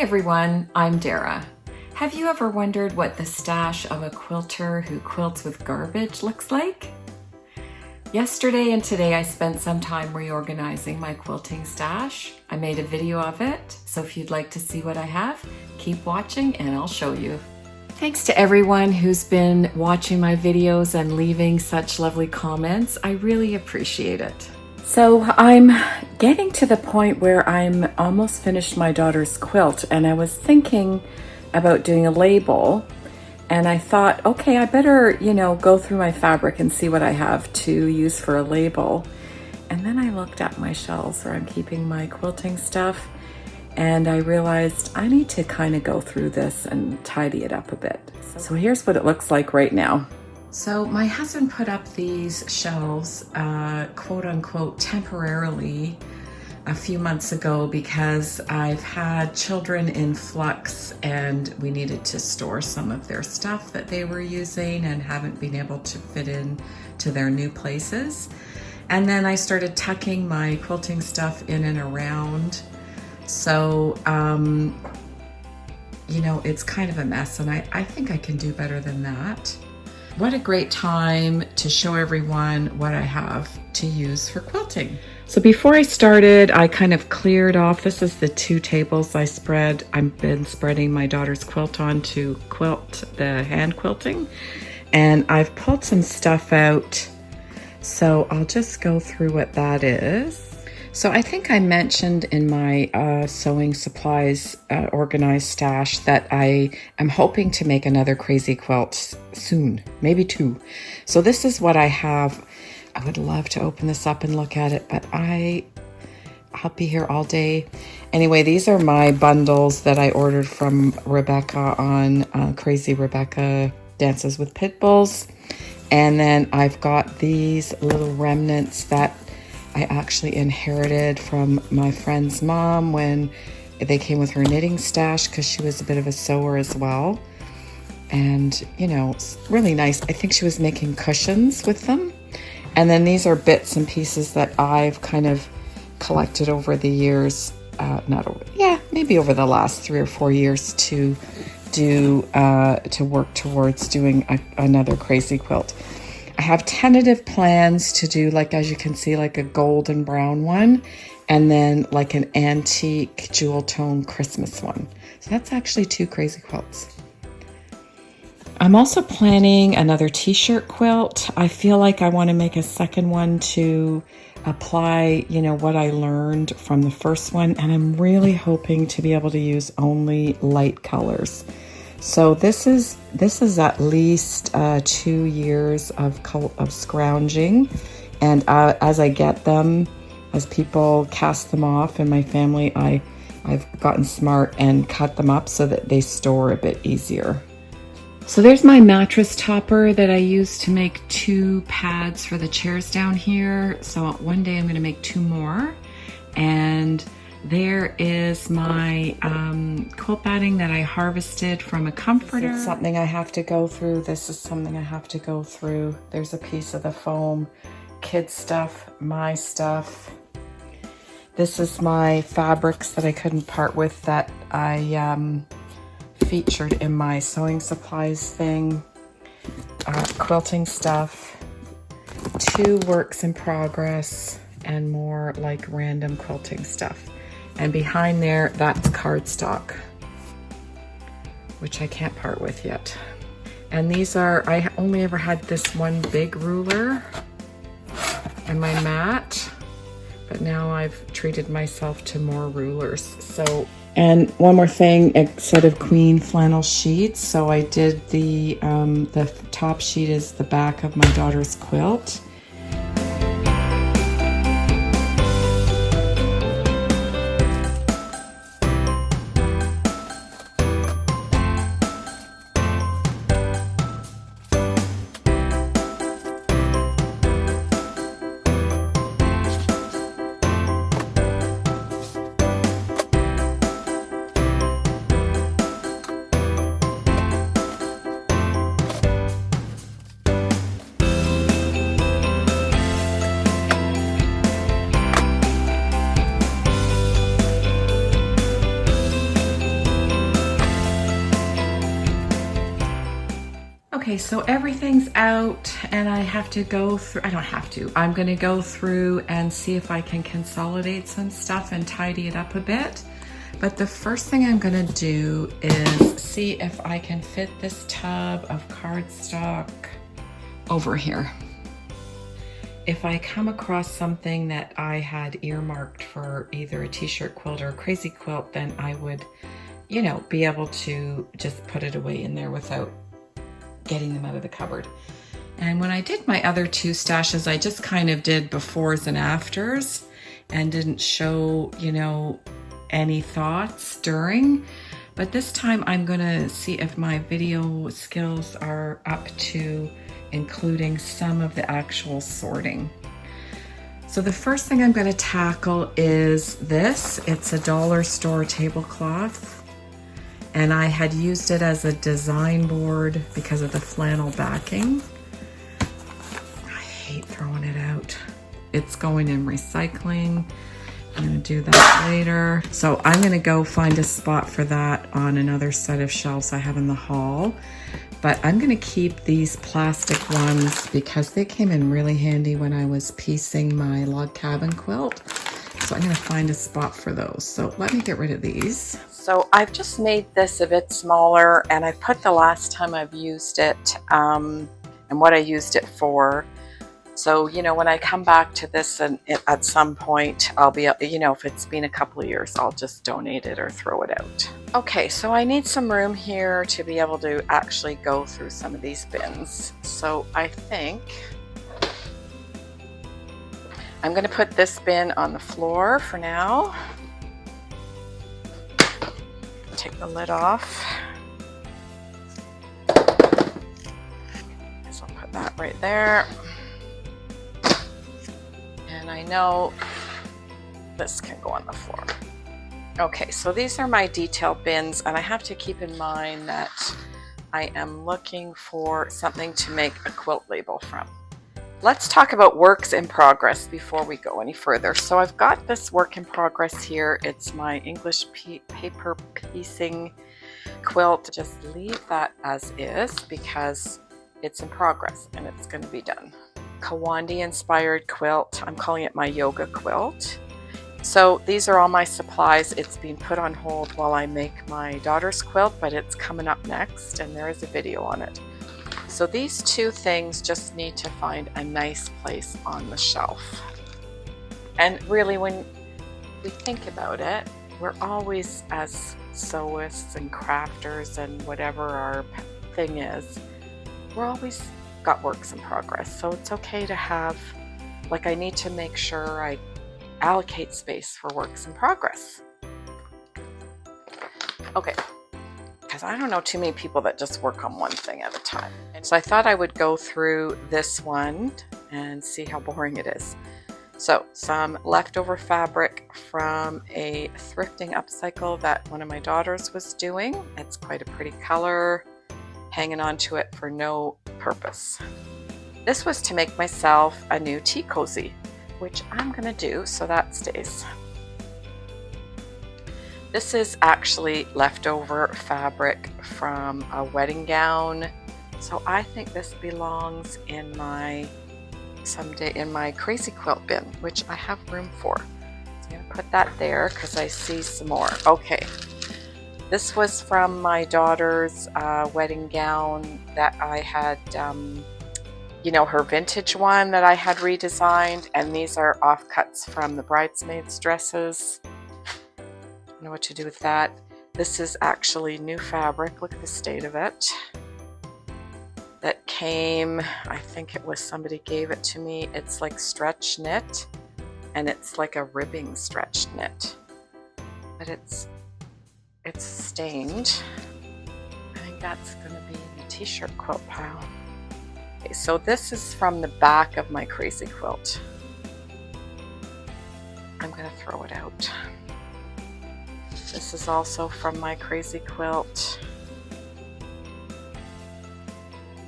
everyone, I'm Dara. Have you ever wondered what the stash of a quilter who quilts with garbage looks like? Yesterday and today I spent some time reorganizing my quilting stash. I made a video of it, so if you'd like to see what I have, keep watching and I'll show you. Thanks to everyone who's been watching my videos and leaving such lovely comments. I really appreciate it. So I'm getting to the point where I'm almost finished my daughter's quilt, and I was thinking about doing a label, and I thought, okay, I better, go through my fabric and see what I have to use for a label. And then I looked at my shelves where I'm keeping my quilting stuff, and I realized I need to kind of go through this and tidy it up a bit. So here's what it looks like right now. So my husband put up these shelves, quote unquote, temporarily a few months ago because I've had children in flux and we needed to store some of their stuff that they were using and haven't been able to fit in to their new places. And then I started tucking my quilting stuff in and around. So, it's kind of a mess, and I think I can do better than that. What a great time to show everyone what I have to use for quilting. So before I started, I kind of cleared off, this is the 2 tables I've been spreading my daughter's quilt on to quilt the hand quilting. And I've pulled some stuff out, so I'll just go through what that is. So I think I mentioned in my sewing supplies organized stash that I am hoping to make another crazy quilt soon, maybe 2. So this is what I have. I would love to open this up and look at it, but I'll be here all day. Anyway, these are my bundles that I ordered from Rebecca on Crazy Rebecca Dances with Pit Bulls. And then I've got these little remnants that I actually inherited from my friend's mom when they came with her knitting stash because she was a bit of a sewer as well. And, it's really nice. I think she was making cushions with them. And then these are bits and pieces that I've kind of collected over the years, maybe over the last 3 or 4 years to work towards doing another crazy quilt. I have tentative plans to do, as you can see, like a golden brown one, and then like an antique jewel tone Christmas one. So that's actually 2 crazy quilts. I'm also planning another t-shirt quilt. I feel like I want to make a second one to apply, what I learned from the first one, and I'm really hoping to be able to use only light colors. So this is at least 2 years of scrounging, and as I get them, as people cast them off in my family, I've gotten smart and cut them up so that they store a bit easier. So there's my mattress topper that I use to make 2 pads for the chairs down here. So one day I'm going to make 2 more, and there is my quilt batting that I harvested from a comforter. This is something I have to go through. This is something I have to go through. There's a piece of the foam, kid stuff, my stuff. This is my fabrics that I couldn't part with that I featured in my sewing supplies thing. Quilting stuff, 2 works in progress, and more like random quilting stuff. And behind there, that's cardstock, which I can't part with yet. And these are, I only ever had this one big ruler and my mat, but now I've treated myself to more rulers. So, and one more thing, a set of queen flannel sheets. So I did the top sheet is the back of my daughter's quilt. Okay, so everything's out and I have to go through, I don't have to, I'm gonna go through and see if I can consolidate some stuff and tidy it up a bit. But the first thing I'm gonna do is see if I can fit this tub of cardstock over here. If I come across something that I had earmarked for either a t-shirt quilt or a crazy quilt, then I would, you know, be able to just put it away in there without getting them out of the cupboard. And when I did my other two stashes, I just kind of did befores and afters and didn't show, you know, any thoughts during. But this time I'm gonna see if my video skills are up to including some of the actual sorting. So the first thing I'm gonna tackle is this. It's a dollar store tablecloth. And I had used it as a design board because of the flannel backing. I hate throwing it out. It's going in recycling. I'm gonna do that later. So I'm gonna go find a spot for that on another set of shelves I have in the hall. But I'm gonna keep these plastic ones because they came in really handy when I was piecing my log cabin quilt. So I'm gonna find a spot for those. So let me get rid of these. So I've just made this a bit smaller and I put the last time I've used it and what I used it for. So, you know, when I come back to this and at some point, I'll be, you know, if it's been a couple of years, I'll just donate it or throw it out. Okay, so I need some room here to be able to actually go through some of these bins. So I think I'm going to put this bin on the floor for now. Take the lid off. So I'll put that right there. And I know this can go on the floor. Okay, so these are my detail bins, and I have to keep in mind that I am looking for something to make a quilt label from. Let's talk about works in progress before we go any further. So I've got this work in progress here. It's my English paper piecing quilt. Just leave that as is because it's in progress and it's going to be done. Kawandi inspired quilt. I'm calling it my yoga quilt. So these are all my supplies. It's being put on hold while I make my daughter's quilt, but it's coming up next and there is a video on it. So these two things just need to find a nice place on the shelf. And really, when we think about it, we're always, as sewists and crafters and whatever our thing is, we're always got works in progress. So it's okay to have, like, I need to make sure I allocate space for works in progress. Okay. Because I don't know too many people that just work on one thing at a time. And so I thought I would go through this one and see how boring it is. So some leftover fabric from a thrifting upcycle that one of my daughters was doing. It's quite a pretty color, hanging on to it for no purpose. This was to make myself a new tea cozy, which I'm gonna do, so that stays. This is actually leftover fabric from a wedding gown. So I think this belongs in my, someday in my crazy quilt bin, which I have room for. So I'm gonna put that there because I see some more. Okay, this was from my daughter's wedding gown that I had, you know, her vintage one that I had redesigned. And these are offcuts from the bridesmaids' dresses. Know what to do with that. This is actually new fabric. Look at the state of it. That came, I think it was somebody gave it to me. It's like stretch knit, and it's like a ribbing stretch knit, but it's stained. I think that's going to be in the t-shirt quilt pile. Okay, so this is from the back of my crazy quilt. I'm going to throw it out. This is also from my crazy quilt.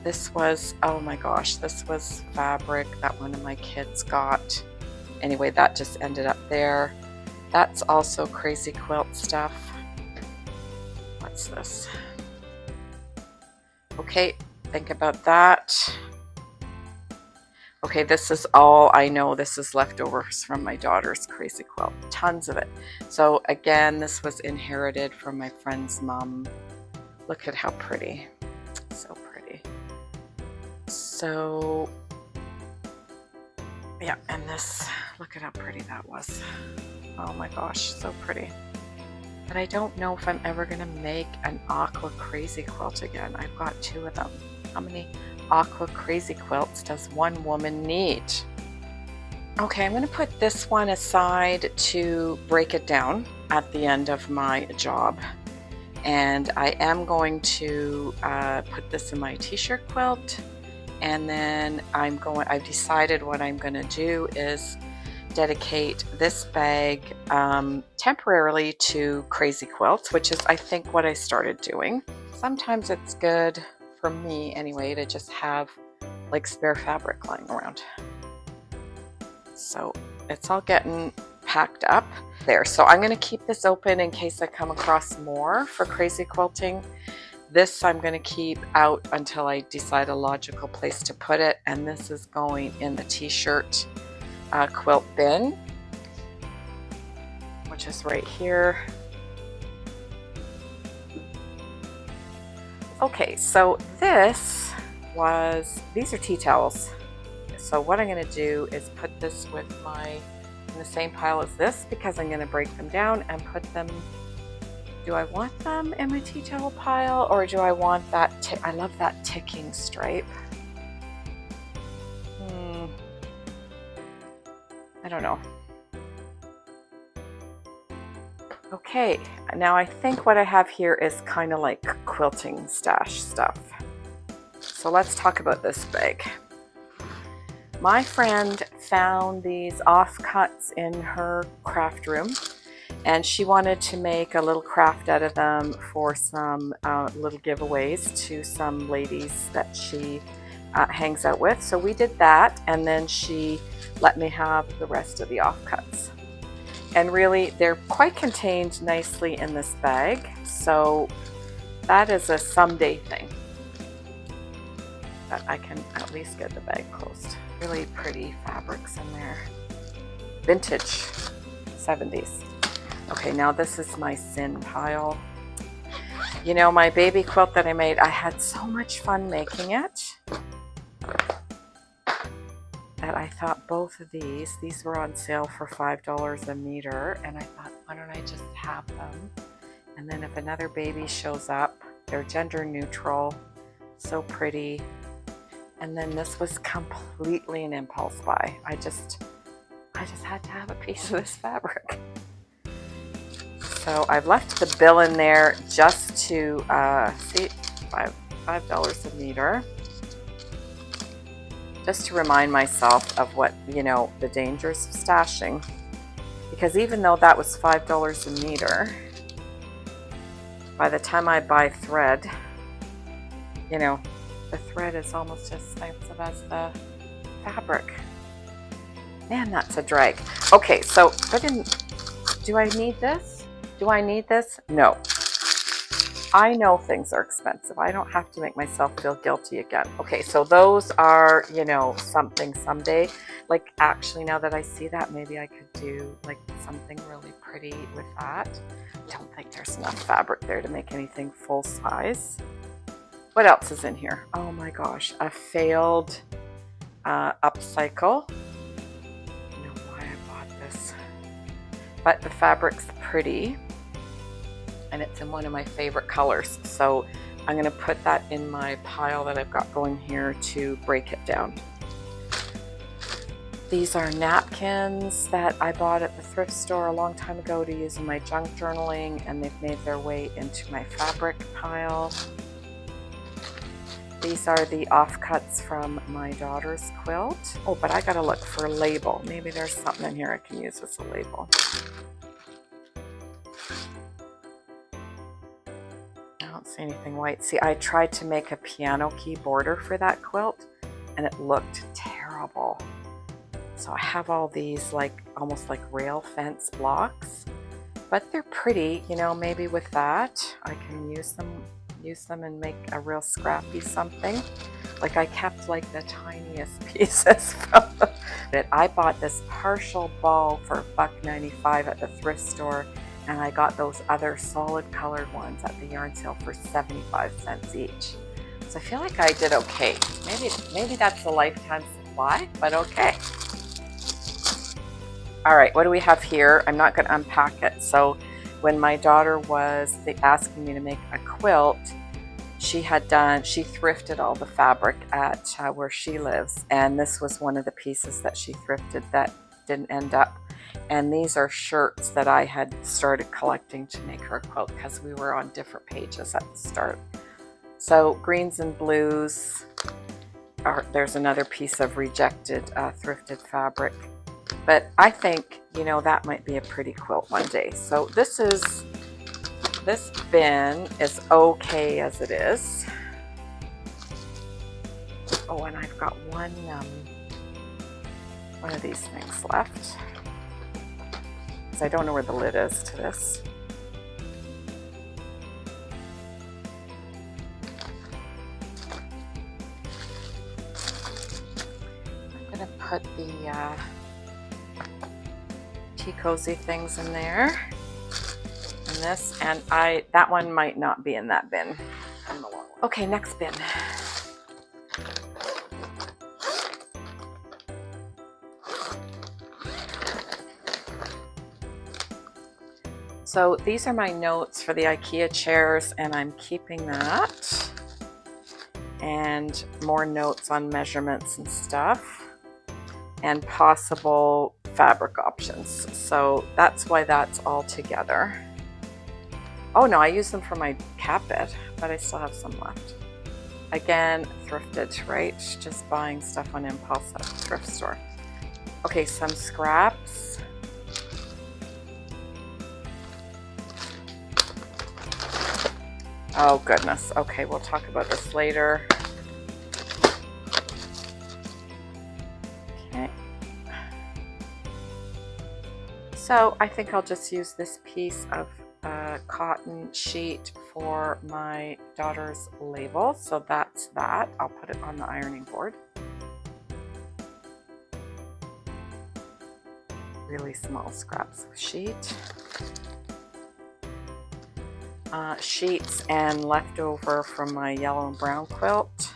This was, oh my gosh, this was fabric that one of my kids got. Anyway, that just ended up there. That's also crazy quilt stuff. What's this? Okay, think about that. Okay, this is all I know. This is leftovers from my daughter's crazy quilt. Tons of it. So again, this was inherited from my friend's mom. Look at how pretty. So pretty. So yeah, and this, look at how pretty that was. Oh my gosh, so pretty. But I don't know if I'm ever gonna make an aqua crazy quilt again. I've got 2 of them. How many aqua crazy quilts does one woman need? Okay, I'm gonna put this one aside to break it down at the end of my job. And I am going to put this in my t-shirt quilt. And then I've decided what I'm gonna do is dedicate this bag temporarily to crazy quilts, which is I think what I started doing. Sometimes it's good, for me anyway, to just have like spare fabric lying around. So it's all getting packed up there. So I'm going to keep this open in case I come across more for crazy quilting. This I'm going to keep out until I decide a logical place to put it, and this is going in the t-shirt quilt bin, which is right here. Okay, so these are tea towels. So what I'm going to do is put this with in the same pile as this, because I'm going to break them down and put them, do I want them in my tea towel pile, or do I want that, I love that ticking stripe. I don't know. Okay, now I think what I have here is kind of like quilting stash stuff. So let's talk about this bag. My friend found these offcuts in her craft room, and she wanted to make a little craft out of them for some little giveaways to some ladies that she hangs out with. So we did that, and then she let me have the rest of the offcuts. And really, they're quite contained nicely in this bag. So that is a someday thing. But I can at least get the bag closed. Really pretty fabrics in there. Vintage 70s. Okay, now this is my sin pile. You know, my baby quilt that I made, I had so much fun making it that I thought both of these were on sale for $5 a meter, and I thought, why don't I just have them? And then if another baby shows up, they're gender neutral, so pretty. And then this was completely an impulse buy. I just had to have a piece of this fabric. So I've left the bill in there just to see, $5 a meter. Just to remind myself of what, you know, the dangers of stashing. Because even though that was $5 a meter, by the time I buy thread, you know, the thread is almost as expensive as the fabric. Man, that's a drag. Okay, so do I need this? Do I need this? No. I know things are expensive. I don't have to make myself feel guilty again. Okay, so those are, you know, something someday. Like, actually, now that I see that, maybe I could do like something really pretty with that. I don't think there's enough fabric there to make anything full size. What else is in here? Oh my gosh, a failed upcycle. I don't know why I bought this, but the fabric's pretty. And it's in one of my favorite colors. So I'm going to put that in my pile that I've got going here to break it down. These are napkins that I bought at the thrift store a long time ago to use in my junk journaling, and they've made their way into my fabric pile. These are the offcuts from my daughter's quilt. Oh, but I gotta look for a label. Maybe there's something in here I can use as a label. I don't see anything white. See, I tried to make a piano key border for that quilt, and it looked terrible. So I have all these like almost like rail fence blocks, but they're pretty, you know. Maybe with that I can use them, use them and make a real scrappy something. Like I kept like the tiniest pieces from it. I bought this partial ball for $1.95 at the thrift store, and I got those other solid colored ones at the yarn sale for 75 cents each. So I feel like I did okay. Maybe that's a lifetime supply, but okay. All right, what do we have here? I'm not going to unpack it. So when my daughter was asking me to make a quilt, she thrifted all the fabric at where she lives, and this was one of the pieces that she thrifted that didn't end up. And these are shirts that I had started collecting to make her a quilt because we were on different pages at the start. So greens and blues. There's another piece of rejected thrifted fabric. But I think, you know, that might be a pretty quilt one day. So this bin is okay as it is. Oh, and I've got one of these things left. Because I don't know where the lid is to this. I'm going to put the tea cozy things in there. And this, and that one might not be in that bin. Okay, next bin. So these are my notes for the IKEA chairs, and I'm keeping that. And more notes on measurements and stuff, and possible fabric options. So that's why that's all together. Oh no, I use them for my cat bed, but I still have some left. Again, thrifted, right? Just buying stuff on impulse at the thrift store. Okay, some scraps. Oh goodness. Okay, we'll talk about this later. Okay. So I think I'll just use this piece of cotton sheet for my daughter's label. So that's that. I'll put it on the ironing board. Really small scraps of sheet. Sheets and leftover from my yellow and brown quilt.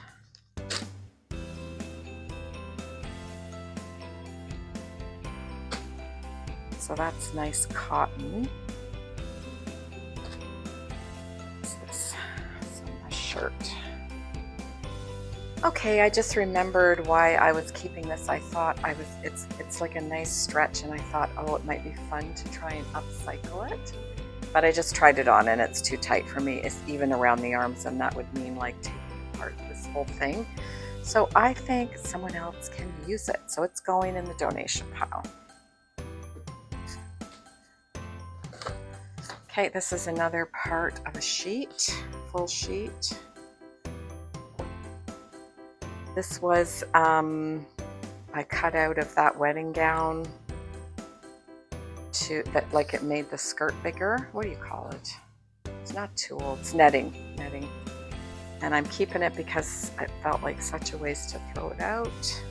So that's nice cotton. What's this? Some shirt. Okay, I just remembered why I was keeping this. I thought it's like a nice stretch, and I thought, oh, it might be fun to try and upcycle it. But I just tried it on and it's too tight for me. It's even around the arms, and that would mean like taking apart this whole thing. So I think someone else can use it. So it's going in the donation pile. Okay, this is another part of a sheet, full sheet. This was, I cut out of that wedding gown that like it made the skirt bigger. What do you call it? It's not tulle, it's netting. And I'm keeping it because it felt like such a waste to throw it out.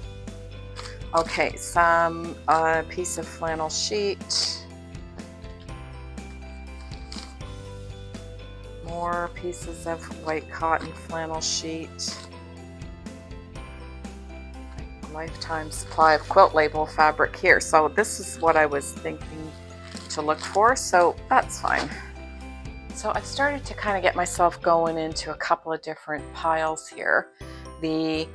Okay, some piece of flannel sheet. More pieces of white cotton flannel sheet. Lifetime supply of quilt label fabric here. So this is what I was thinking to look for, so that's fine. So I've started to kind of get myself going into a couple of different piles here. The,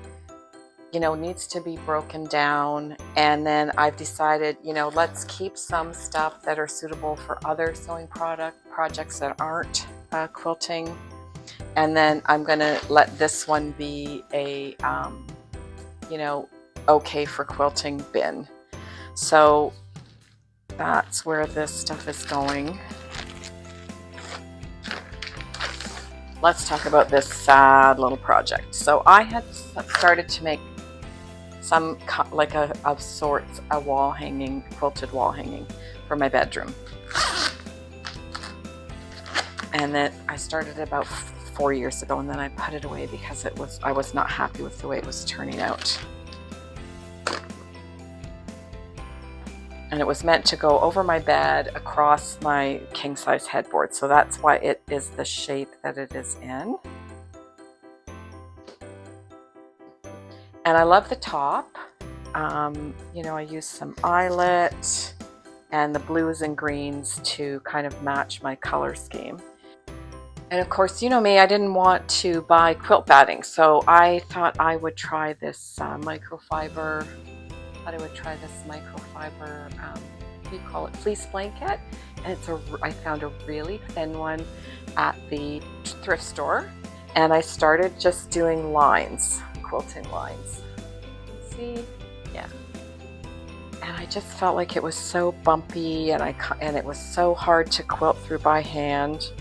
you know, needs to be broken down, and then I've decided, you know, let's keep some stuff that are suitable for other sewing projects that aren't quilting, and then I'm gonna let this one be a you know, okay for quilting bin. So that's where this stuff is going. Let's talk about this sad little project. So I had started to make some like of sorts a wall hanging, quilted wall hanging for my bedroom. And then I started about 4 years ago, and then I put it away because I was not happy with the way it was turning out. And it was meant to go over my bed across my king-size headboard, so that's why it is the shape that it is in. And I love the top. You know, I used some eyelet and the blues and greens to kind of match my color scheme. And of course, you know me, I didn't want to buy quilt batting, so I thought I would try this microfiber. What do you call it? Fleece blanket. And I found a really thin one at the thrift store, and I started just doing lines, quilting lines. See, yeah. And I just felt like it was so bumpy, and it was so hard to quilt through by hand.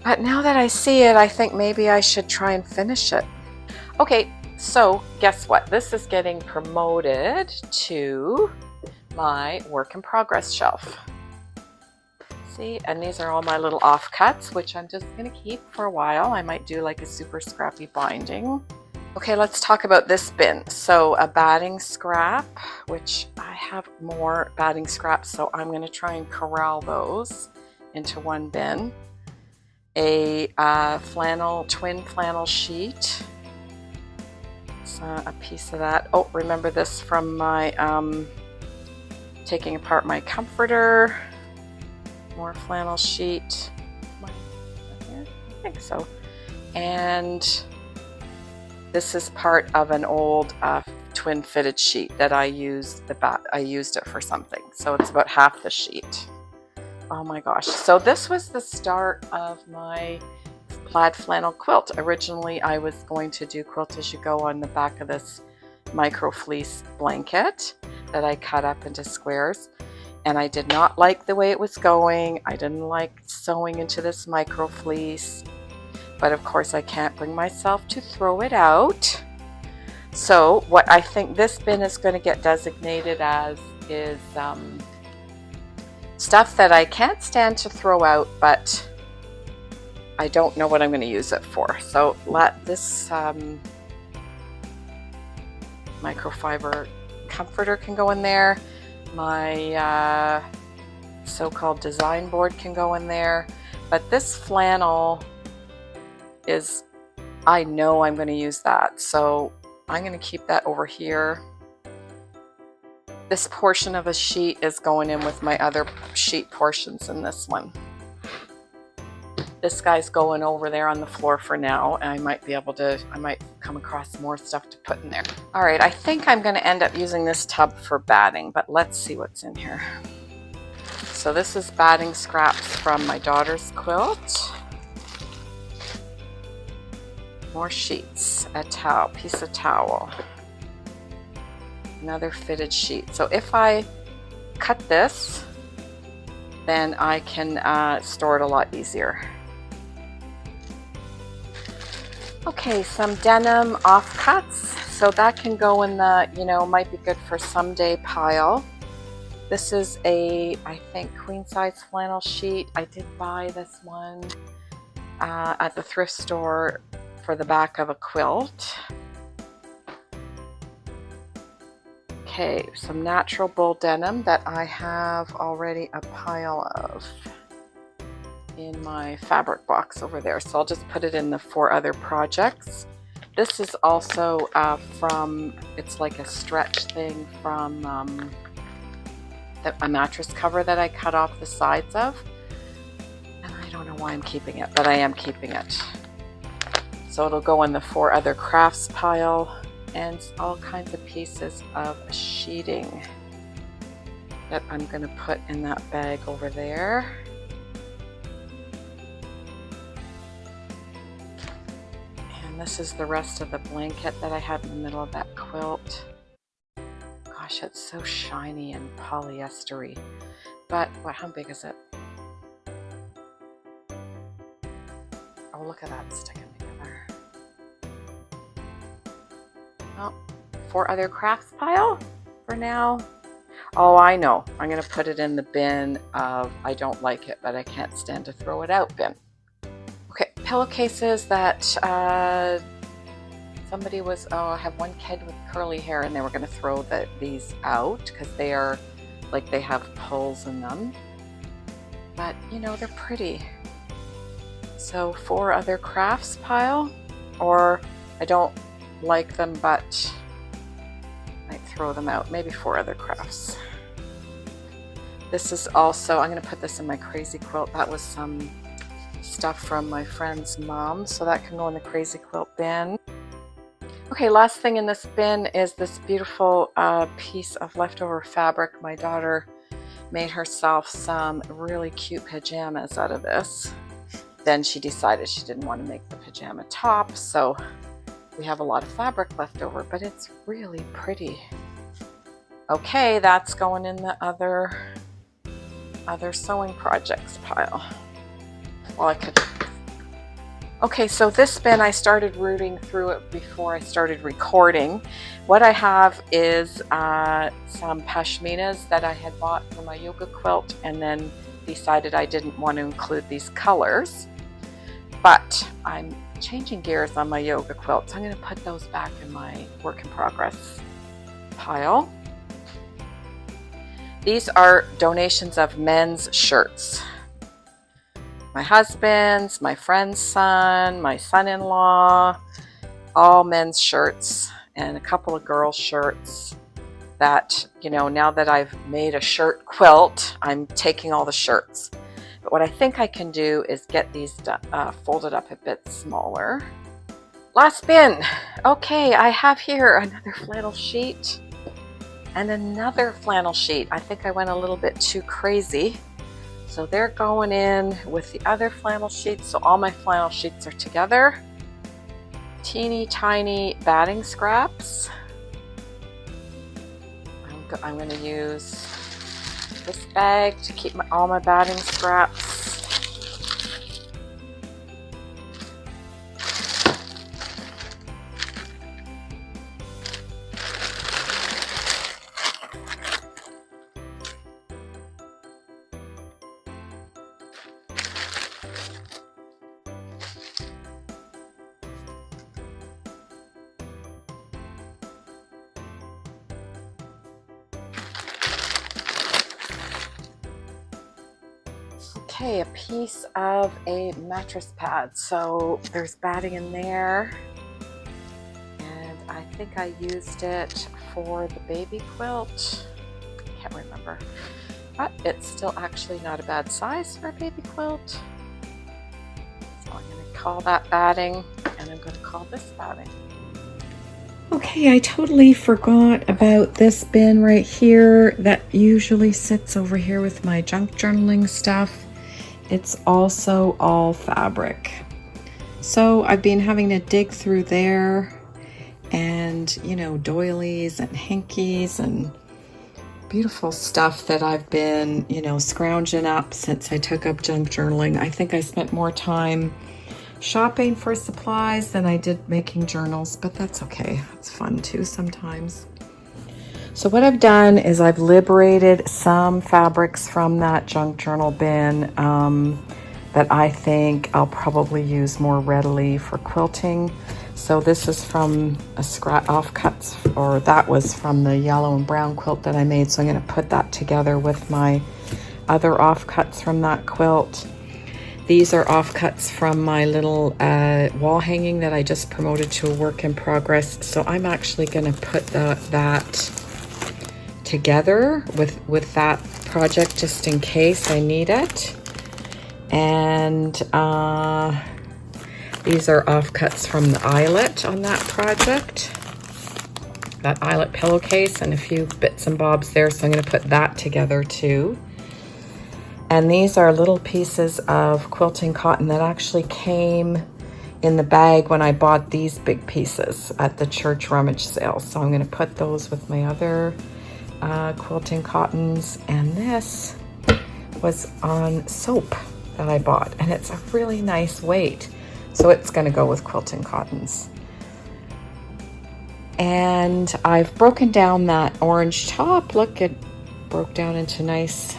But now that I see it, I think maybe I should try and finish it. Okay, so guess what? This is getting promoted to my work in progress shelf. See, and these are all my little offcuts, which I'm just gonna keep for a while. I might do like a super scrappy binding. Okay, let's talk about this bin. So a batting scrap, which I have more batting scraps, so I'm gonna try and corral those into one bin. A twin flannel sheet. So a piece of that. Oh, remember this from my taking apart my comforter. More flannel sheet. I think so. And this is part of an old twin fitted sheet that I used. I used it for something, so it's about half the sheet. Oh my gosh! So this was the start of my plaid flannel quilt. Originally, I was going to do quilt as you go on the back of this micro fleece blanket that I cut up into squares, and I did not like the way it was going. I didn't like sewing into this micro fleece, but of course I can't bring myself to throw it out. So what I think this bin is going to get designated as is stuff that I can't stand to throw out, but I don't know what I'm going to use it for. So let this microfiber comforter can go in there. My so-called design board can go in there. But this flannel is, I know I'm going to use that. So I'm going to keep that over here. This portion of a sheet is going in with my other sheet portions in this one. This guy's going over there on the floor for now, and I might come across more stuff to put in there. All right, I think I'm going to end up using this tub for batting, but let's see what's in here. So this is batting scraps from my daughter's quilt. More sheets, a towel, piece of towel. Another fitted sheet. So if I cut this, then I can store it a lot easier. Okay, some denim offcuts. So that can go in the, might be good for someday pile. This is a, I think, queen size flannel sheet. I did buy this one at the thrift store for the back of a quilt. Okay, some natural bull denim that I have already a pile of in my fabric box over there. So I'll just put it in the 4 other projects. This is also it's like a stretch thing from a mattress cover that I cut off the sides of. And I don't know why I'm keeping it, but I am keeping it. So it'll go in the 4 other crafts pile. And all kinds of pieces of sheeting that I'm going to put in that bag over there. And this is the rest of the blanket that I had in the middle of that quilt. Gosh, it's so shiny and polyestery. But how big is it? Oh, look at that sticking together. Oh, 4 other crafts pile for now. Oh, I know. I'm going to put it in the bin of I don't like it, but I can't stand to throw it out bin. Okay, pillowcases that somebody was, I have one kid with curly hair and they were going to throw these out because they are like, they have pulls in them. But you know, they're pretty. So 4 other crafts pile, or I don't like them but might throw them out. Maybe 4 other crafts. This is also, I'm going to put this in my crazy quilt. That was some stuff from my friend's mom, so that can go in the crazy quilt bin. Okay, last thing in this bin is this beautiful piece of leftover fabric. My daughter made herself some really cute pajamas out of this. Then she decided she didn't want to make the pajama top, so we have a lot of fabric left over, but it's really pretty. Okay, that's going in the other sewing projects pile. Well, I could. Okay, so this bin, I started rooting through it before I started recording. What I have is some pashminas that I had bought for my yoga quilt, and then decided I didn't want to include these colors. But I'm changing gears on my yoga quilt, so I'm going to put those back in my work in progress pile. These are donations of men's shirts. My husband's, my friend's son, my son-in-law, all men's shirts, and a couple of girls' shirts that, you know, now that I've made a shirt quilt, I'm taking all the shirts. But what I think I can do is get these folded up a bit smaller. Last bin. Okay, I have here another flannel sheet and another flannel sheet. I think I went a little bit too crazy. So they're going in with the other flannel sheets. So all my flannel sheets are together. Teeny tiny batting scraps. I'm going to use this bag to keep all my batting scraps. Okay, a piece of a mattress pad. So there's batting in there, and I think I used it for the baby quilt. Can't remember, but it's still actually not a bad size for a baby quilt. So I'm going to call that batting, and I'm going to call this batting. Okay, I totally forgot about this bin right here that usually sits over here with my junk journaling stuff. It's also all fabric. So I've been having to dig through there, and you know, doilies and hankies and beautiful stuff that I've been, you know, scrounging up since I took up junk journaling. I think I spent more time shopping for supplies than I did making journals, but that's okay. It's fun too sometimes. So what I've done is I've liberated some fabrics from that junk journal bin that I think I'll probably use more readily for quilting. So this is from a scrap offcuts, or that was from the yellow and brown quilt that I made. So I'm going to put that together with my other offcuts from that quilt. These are offcuts from my little wall hanging that I just promoted to a work in progress. So I'm actually going to put that together with that project just in case I need it. And these are offcuts from the eyelet on that project, that eyelet pillowcase, and a few bits and bobs there. So I'm going to put that together too. And these are little pieces of quilting cotton that actually came in the bag when I bought these big pieces at the church rummage sale. So I'm going to put those with my other quilting cottons. And this was on soap that I bought, and it's a really nice weight. So it's going to go with quilting cottons. And I've broken down that orange top. Look, it broke down into nice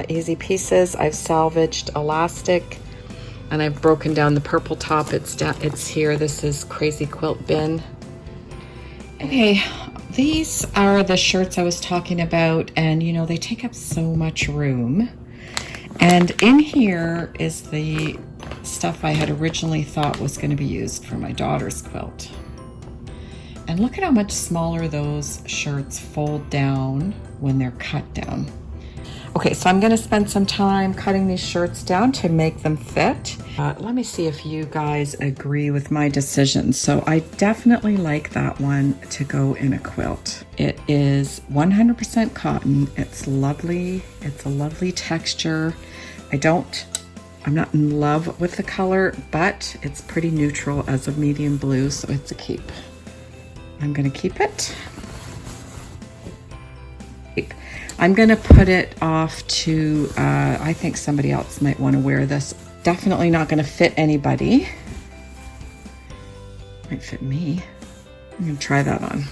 easy pieces. I've salvaged elastic And I've broken down the purple top. It's here. This is Crazy Quilt Bin. Okay, these are the shirts I was talking about, and you know, they take up so much room. And in here is the stuff I had originally thought was going to be used for my daughter's quilt. And look at how much smaller those shirts fold down when they're cut down. Okay, so I'm gonna spend some time cutting these shirts down to make them fit. Let me see if you guys agree with my decision. So I definitely like that one to go in a quilt. It is 100% cotton. It's lovely. It's a lovely texture. I'm not in love with the color, but it's pretty neutral as a medium blue, so it's a keep. I'm gonna keep it. I'm gonna put it off to, I think somebody else might wanna wear this. Definitely not gonna fit anybody. Might fit me. I'm gonna try that on.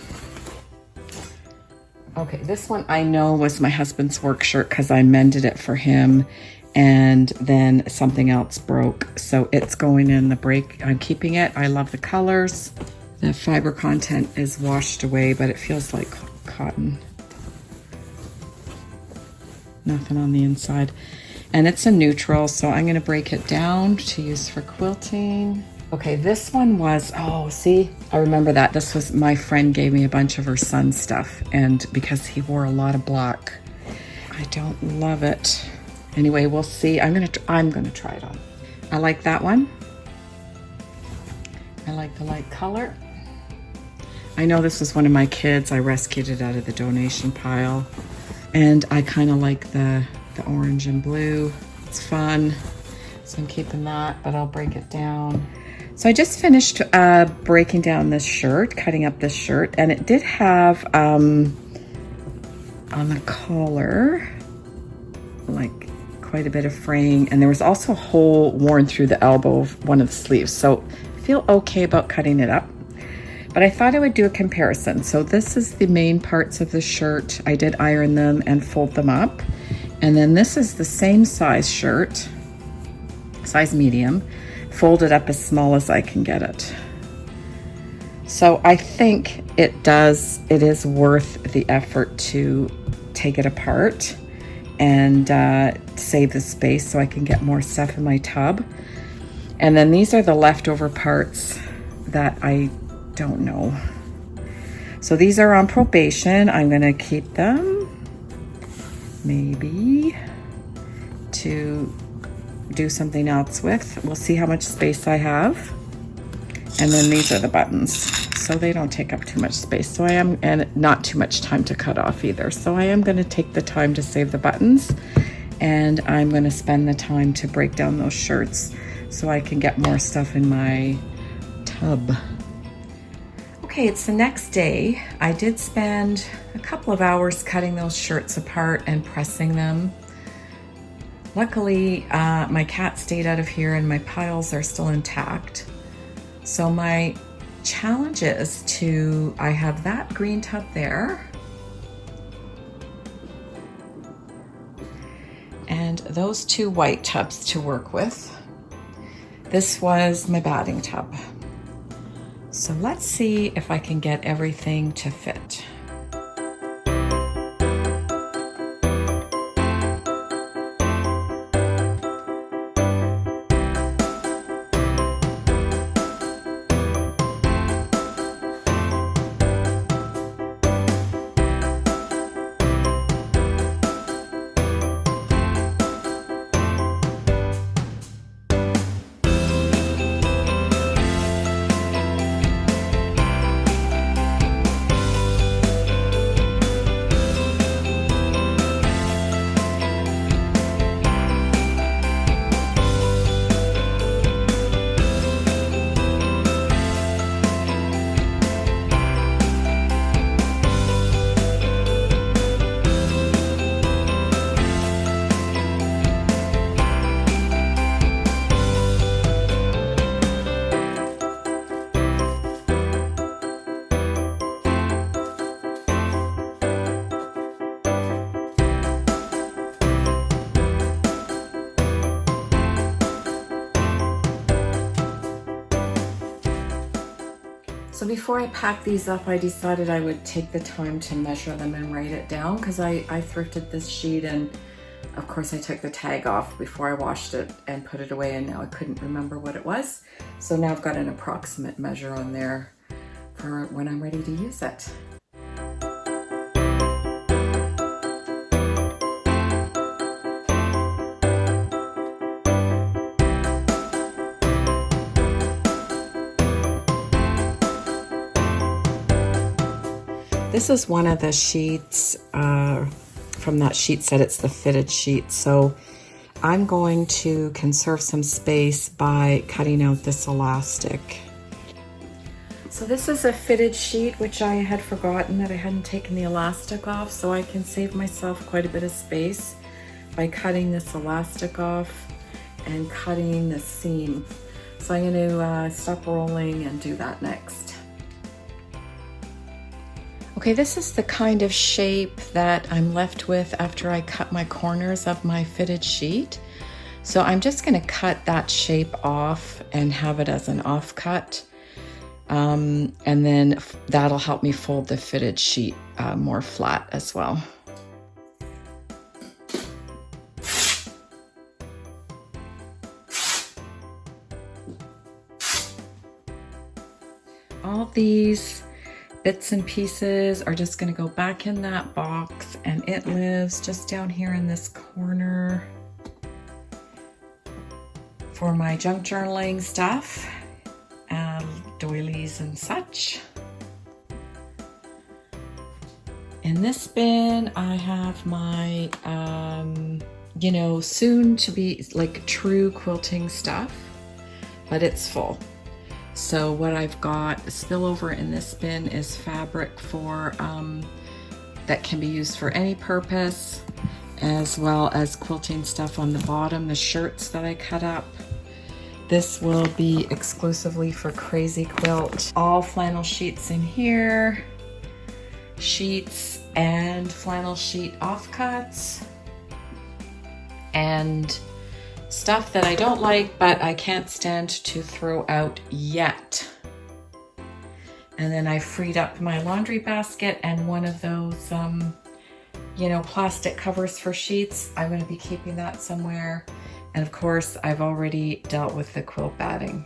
Okay, this one I know was my husband's work shirt because I mended it for him and then something else broke. So it's going in the break. I'm keeping it. I love the colors. The fiber content is washed away, but it feels like cotton. Nothing on the inside. And it's a neutral, so I'm gonna break it down to use for quilting. Okay, this one was, oh, see, I remember that. This was, my friend gave me a bunch of her son's stuff, and because he wore a lot of black. I don't love it. Anyway, we'll see. I'm gonna try it on. I like that one. I like the light color. I know this was one of my kids. I rescued it out of the donation pile. And I kind of like the orange and blue. It's fun. So I'm keeping that, but I'll break it down. So I just finished breaking down this shirt, cutting up this shirt, and it did have on the collar, like quite a bit of fraying, and there was also a hole worn through the elbow of one of the sleeves. So I feel okay about cutting it up. But I thought I would do a comparison. So this is the main parts of the shirt. I did iron them and fold them up. And then this is the same size shirt, size medium, folded up as small as I can get it. So I think it is worth the effort to take it apart and save the space so I can get more stuff in my tub. And then these are the leftover parts that I don't know. So these are on probation. I'm gonna keep them, maybe to do something else with. We'll see how much space I have. And then these are the buttons. So they don't take up too much space. So and not too much time to cut off either. So I am gonna take the time to save the buttons, and I'm gonna spend the time to break down those shirts so I can get more stuff in my tub. Okay, it's the next day. I did spend a couple of hours cutting those shirts apart and pressing them. Luckily, my cat stayed out of here and my piles are still intact. So my challenge is I have that green tub there. And those two white tubs to work with. This was my batting tub. So let's see if I can get everything to fit. before I pack these up, I decided I would take the time to measure them and write it down, because I thrifted this sheet, and of course I took the tag off before I washed it and put it away, and now I couldn't remember what it was. So now I've got an approximate measure on there for when I'm ready to use it. This is one of the sheets from that sheet set. It's the fitted sheet. So I'm going to conserve some space by cutting out this elastic. So this is a fitted sheet, which I had forgotten that I hadn't taken the elastic off, so I can save myself quite a bit of space by cutting this elastic off and cutting the seam. So I'm going to stop rolling and do that next. Okay, this is the kind of shape that I'm left with after I cut my corners of my fitted sheet. So I'm just going to cut that shape off and have it as an offcut. And then that'll help me fold the fitted sheet more flat as well. All these bits and pieces are just going to go back in that box, and it lives just down here in this corner for my junk journaling stuff, doilies and such. In this bin I have my you know, soon to be like true quilting stuff, but it's full. So what I've got spillover in this bin is fabric for that can be used for any purpose, as well as quilting stuff on the bottom, the shirts that I cut up. This will be exclusively for Crazy Quilt. All flannel sheets in here, sheets and flannel sheet offcuts, and stuff that I don't like but I can't stand to throw out yet. And then I freed up my laundry basket and one of those you know, plastic covers for sheets. I'm going to be keeping that somewhere. And of course I've already dealt with the quilt batting.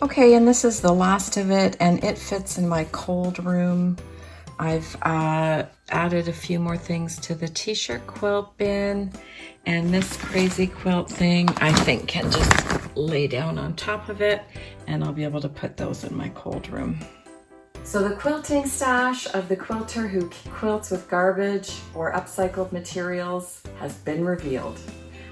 Okay, and this is the last of it, and it fits in my cold room. I've added a few more things to the t-shirt quilt bin, and this Crazy Quilt thing I think can just lay down on top of it, and I'll be able to put those in my cold room. So the quilting stash of the quilter who quilts with garbage or upcycled materials has been revealed.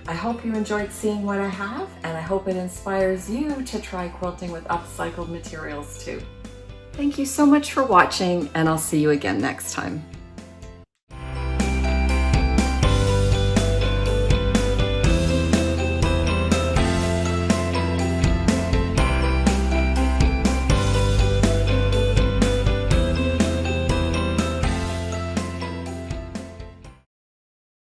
I hope you enjoyed seeing what I have, and I hope it inspires you to try quilting with upcycled materials too. Thank you so much for watching, and I'll see you again next time.